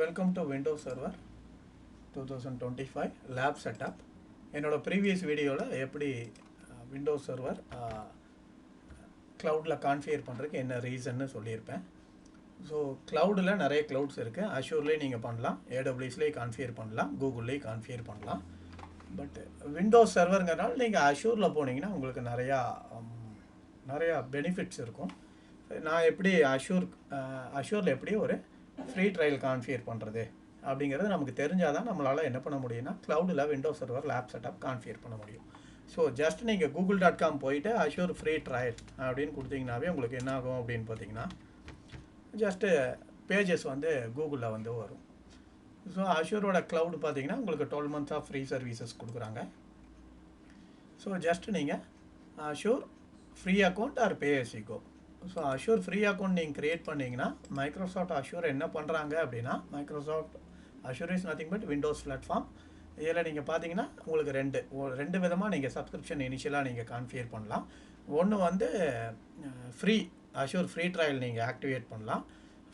Welcome to Windows Server 2025 lab setup. என்னோட previous வீடியோவில் எப்படி Windows Server cloudல configure பண்ணுறதுக்கு என்ன ரீசன்னு சொல்லியிருப்பேன். ஸோ cloudல நிறைய clouds இருக்குது. Azureலேயே நீங்கள் பண்ணலாம், AWSலேயே configure பண்ணலாம், Googleலேயே configure பண்ணலாம். பட் Windows Serverங்கிறனால நீங்கள் Azureல போனீங்கன்னா உங்களுக்கு நிறையா பெனிஃபிட்ஸ் இருக்கும். நான் எப்படி Azureல எப்படி ஒரு ஃப்ரீ ட்ரையல் கான்ஃபிகர் பண்ணுறது அப்படிங்கிறது நமக்கு தெரிஞ்சால் தான் நம்மளால் என்ன பண்ண முடியும்னா க்ளவுடில் Windows server lab setup configure பண்ண முடியும். ஸோ ஜஸ்ட் நீங்கள் google.com போயிட்டு Azure ஃப்ரீ ட்ரையல் அப்படின்னு கொடுத்தீங்கன்னாவே உங்களுக்கு என்ன ஆகும் அப்படின்னு பார்த்தீங்கன்னா ஜஸ்ட்டு பேஜஸ் வந்து கூகுளில் வந்து வரும். ஸோ Azureோட க்ளவுடு பார்த்தீங்கன்னா உங்களுக்கு 12 months ஆஃப் ஃப்ரீ சர்வீசஸ் கொடுக்குறாங்க. ஸோ ஜஸ்ட் நீங்கள் Azure free account R pay as you go. So Azure free account நீங்கள் க்ரியேட் பண்ணிங்கன்னா மைக்ரோசாஃப்ட் Azure என்ன பண்ணுறாங்க அப்படின்னா Microsoft Azure is nothing but Windows platform. இதில் நீங்கள் பார்த்தீங்கன்னா உங்களுக்கு ரெண்டு விதமாக நீங்கள் சப்ஸ்கிரிப்ஷன் இனிஷியலாக நீங்கள் கான்ஃபிகர் பண்ணலாம். ஒன்று வந்து ஃப்ரீ Azure ஃப்ரீ ட்ரையல் நீங்கள் ஆக்டிவேட் பண்ணலாம்.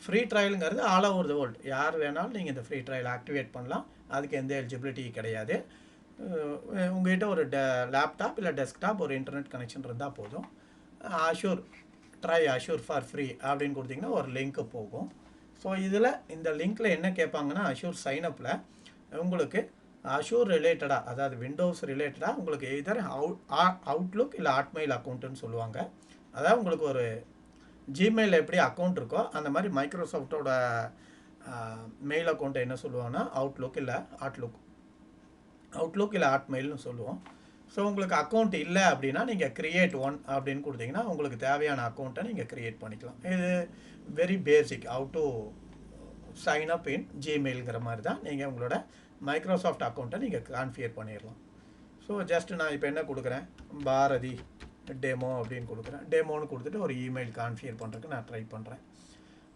ஃப்ரீ ட்ரையலுங்கிறது ஆல் ஓவர் த வேர்ல்டு யார் வேணாலும் நீங்கள் இந்த ஃப்ரீ ட்ரையல் ஆக்டிவேட் பண்ணலாம். அதுக்கு எந்த எலிஜிபிலிட்டி கிடையாது. உங்கள்கிட்ட ஒரு லேப்டாப் இல்லை டெஸ்க்டாப் ஒரு இன்டர்நெட் கனெக்ஷன் இருந்தால் போதும். Azure ஃபார் ஃப்ரீ அப்படின்னு கொடுத்தீங்கன்னா ஒரு லிங்க்கு போகும். ஸோ இதில் இந்த லிங்க்கில் என்ன கேட்பாங்கன்னா Azure சைனப்பில் உங்களுக்கு Azure ரிலேட்டடாக அதாவது விண்டோஸ் ரிலேட்டடாக உங்களுக்கு எதர் அவுட்லுக் இல்லை ஹாட்மெயில் அக்கௌண்ட்டுன்னு சொல்லுவாங்க. அதாவது உங்களுக்கு ஒரு ஜிமெயிலில் எப்படி அக்கௌண்ட் இருக்கோ அந்த மாதிரி மைக்ரோசாஃப்டோட மெயில் அக்கௌண்ட்டை என்ன சொல்லுவாங்கன்னா அவுட்லுக் இல்லை ஹாட்மெயில்னு சொல்லுவோம். ஸோ உங்களுக்கு அக்கௌண்ட் இல்லை அப்படின்னா நீங்கள் கிரியேட் ஒன் அப்படின்னு கொடுத்தீங்கன்னா உங்களுக்கு தேவையான அக்கௌண்ட்டை நீங்கள் க்ரியேட் பண்ணிக்கலாம். இது very basic how to sign up in ஜிமெயிலுங்கிற மாதிரி தான் நீங்கள் உங்களோட மைக்ரோசாஃப்ட் அக்கௌண்ட்டை நீங்கள் கான்ஃபிகர் பண்ணிடலாம். ஸோ ஜஸ்ட் நான் இப்போ என்ன கொடுக்குறேன் பாரதி டெமோ அப்படின்னு கொடுக்குறேன். டெமோன்னு கொடுத்துட்டு ஒரு இமெயில் கான்ஃபிகர் பண்ணுறதுக்கு நான் ட்ரை பண்ணுறேன்.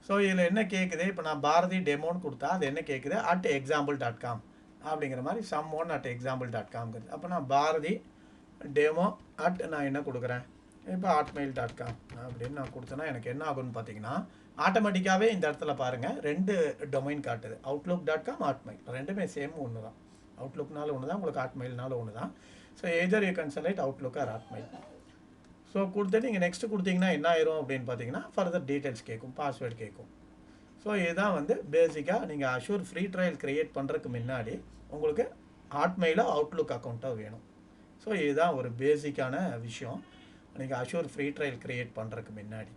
ஸோ இதில் என்ன கேட்குது இப்போ நான் பாரதி டெமோன்னு கொடுத்தா அது என்ன கேட்குது @example.com அப்படிங்கிற மாதிரி someone @example.com. அப்போ நான் பாரதி டெமோ நான் என்ன கொடுக்குறேன் இப்போ hotmail.com அப்படின்னு நான் கொடுத்தேன்னா எனக்கு என்ன ஆகும்னு பார்த்தீங்கன்னா ஆட்டோமேட்டிக்காகவே இந்த இடத்துல பாருங்கள் 2 டொமைன் காட்டுது. outlook.com hotmail ரெண்டுமே சேம் ஒன்று தான். அவுட்லுக்னால ஒன்று தான், உங்களுக்கு ஹாட்மெயில்னால ஒன்று தான். So either you can select Outlook or Hotmail. So கொடுத்துட்டு நீங்கள் நெக்ஸ்ட்டு கொடுத்தீங்கன்னா என்ன ஆயிரும் அப்படின்னு பார்த்தீங்கன்னா ஃபர்தர் டீட்டெயில்ஸ் கேட்கும், பாஸ்வேர்டு கேட்கும். ஸோ இதுதான் வந்து பேசிக்காக நீங்கள் Azure ஃப்ரீ ட்ரையல் க்ரியேட் பண்ணுறதுக்கு முன்னாடி உங்களுக்கு ஹாட்மெயிலோ அவுட்லுக் அக்கௌண்ட்டோ வேணும். ஸோ இதுதான் ஒரு பேசிக்கான விஷயம் நீங்கள் Azure ஃப்ரீ ட்ரையல் க்ரியேட் பண்ணுறதுக்கு முன்னாடி.